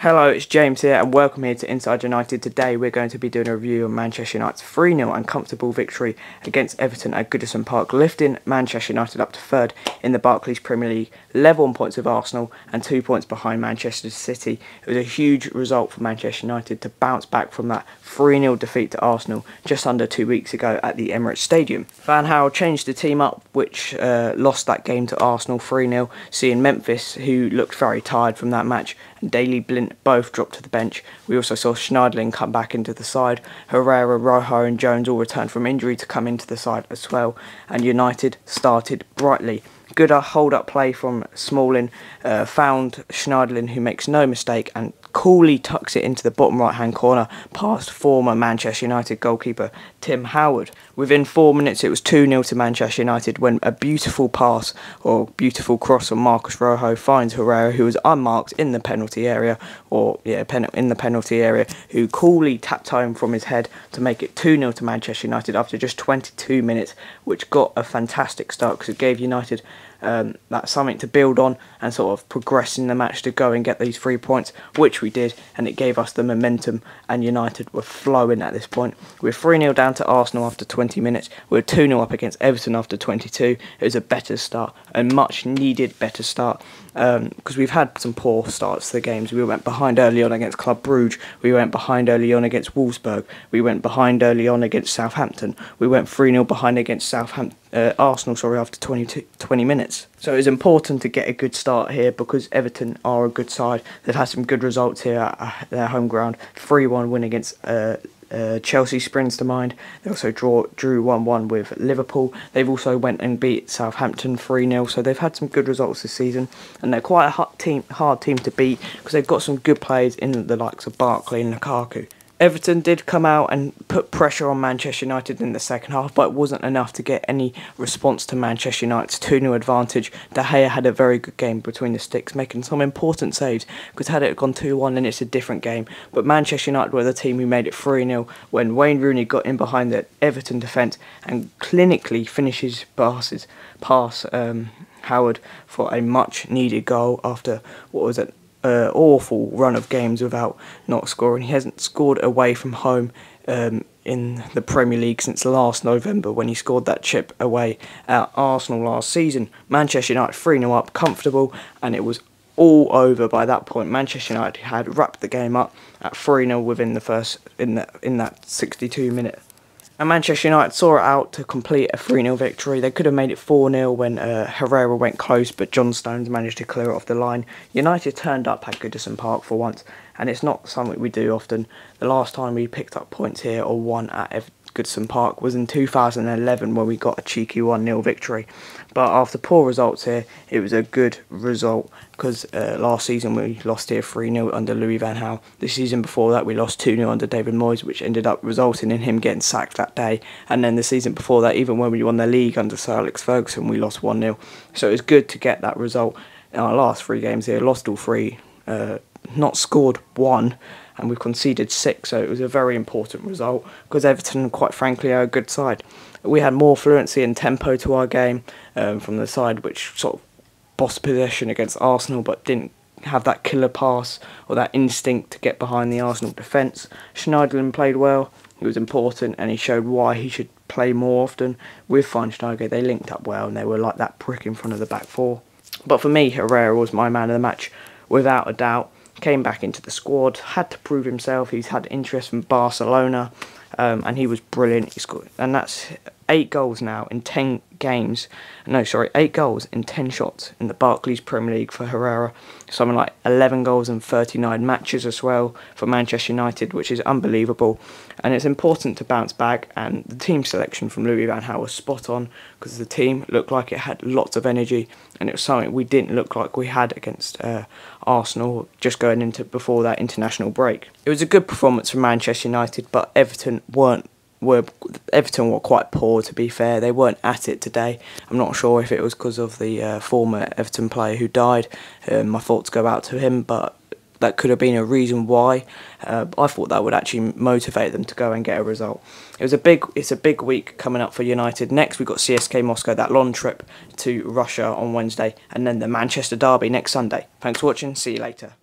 Hello, it's James here and welcome here to Inside United. Today we're going to be doing a review of Manchester United's 3-0 and comfortable victory against Everton at Goodison Park, lifting Manchester United up to third in the Barclays Premier League, level on points with Arsenal and 2 points behind Manchester City. It was a huge result for Manchester United to bounce back from that 3-0 defeat to Arsenal just under 2 weeks ago at the Emirates Stadium. Van Gaal changed the team up, which lost that game to Arsenal 3-0, seeing Memphis, who looked very tired from that match, and Daley Blind both dropped to the bench. We also saw Schneiderlin come back into the side. Herrera, Rojo and Jones all returned from injury to come into the side as well. And United started brightly. Good hold-up play from Smalling, found Schneiderlin, who makes no mistake, and coolly tucks it into the bottom right-hand corner past former Manchester United goalkeeper Tim Howard. Within 4 minutes, it was 2-0 to Manchester United when a beautiful pass or beautiful cross from Marcus Rojo finds Herrera, who was unmarked in the penalty area, who coolly tapped home from his head to make it 2-0 to Manchester United after just 22 minutes, which got a fantastic start because it gave United that's something to build on and sort of progress in the match to go and get these 3 points, which we did, and it gave us the momentum, and United were flowing at this point. We were 3-0 down to Arsenal after 20 minutes, we were 2-0 up against Everton after 22. It was a better start, a much needed better start, because we've had some poor starts to the games. We went behind early on against Club Brugge, we went behind early on against Wolfsburg, we went behind early on against Southampton, we went 3-0 behind against Arsenal after 20 minutes. So it's important to get a good start here because Everton are a good side. They've had some good results here at their home ground. 3-1 win against Chelsea springs to mind. They also drew 1-1 with Liverpool. They've also went and beat Southampton 3-0. So they've had some good results this season, and they're quite a hard team to beat because they've got some good players in the likes of Barkley and Lukaku. Everton did come out and put pressure on Manchester United in the second half, but it wasn't enough to get any response to Manchester United's 2-0 advantage. De Gea had a very good game between the sticks, making some important saves, because had it gone 2-1 then it's a different game. But Manchester United were the team who made it 3-0 when Wayne Rooney got in behind the Everton defence and clinically finishes past Howard for a much needed goal after what was an awful run of games without not scoring. He hasn't scored away from home in the Premier League since last November when he scored that chip away at Arsenal last season. Manchester United 3-0 up, comfortable, and it was all over by that point. Manchester United had wrapped the game up at 3-0 within the first in that 62-minute. And Manchester United saw it out to complete a 3-0 victory. They could have made it 4-0 when Herrera went close, but John Stones managed to clear it off the line. United turned up at Goodison Park for once, and it's not something we do often. The last time we picked up points here or won at Goodison Park was in 2011 when we got a cheeky 1-0 victory. But after poor results here, it was a good result because last season we lost here 3-0 under Louis van Gaal. The season before that we lost 2-0 under David Moyes, which ended up resulting in him getting sacked that day. And then the season before that, even when we won the league under Sir Alex Ferguson, we lost 1-0. So it was good to get that result in our last 3 games here. Lost all 3, not scored 1, and we've conceded 6, so it was a very important result because Everton, quite frankly, are a good side. We had more fluency and tempo to our game from the side which sort of bossed possession against Arsenal but didn't have that killer pass or that instinct to get behind the Arsenal defence. Schneiderlin played well, he was important, and he showed why he should play more often with Schneiderlin. They linked up well and they were like that brick in front of the back four. But for me, Herrera was my man of the match without a doubt. Came back into the squad, had to prove himself. He's had interest from Barcelona, and he was brilliant. He scored, and that's 8 goals now in 10 games. No, sorry, 8 goals in 10 shots in the Barclays Premier League for Herrera. Something like 11 goals in 39 matches as well for Manchester United, which is unbelievable. And it's important to bounce back, and the team selection from Louis van Gaal was spot on because the team looked like it had lots of energy, and it was something we didn't look like we had against Arsenal just going into before that international break. It was a good performance from Manchester United, but Everton were quite poor, to be fair. They weren't at it today. I'm not sure if it was because of the former Everton player who died. My thoughts go out to him, but that could have been a reason why. I thought that would actually motivate them to go and get a result. It's a big week coming up for United. Next we've got CSK Moscow, that long trip to Russia on Wednesday, and then the Manchester derby next Sunday. Thanks for watching, see you later.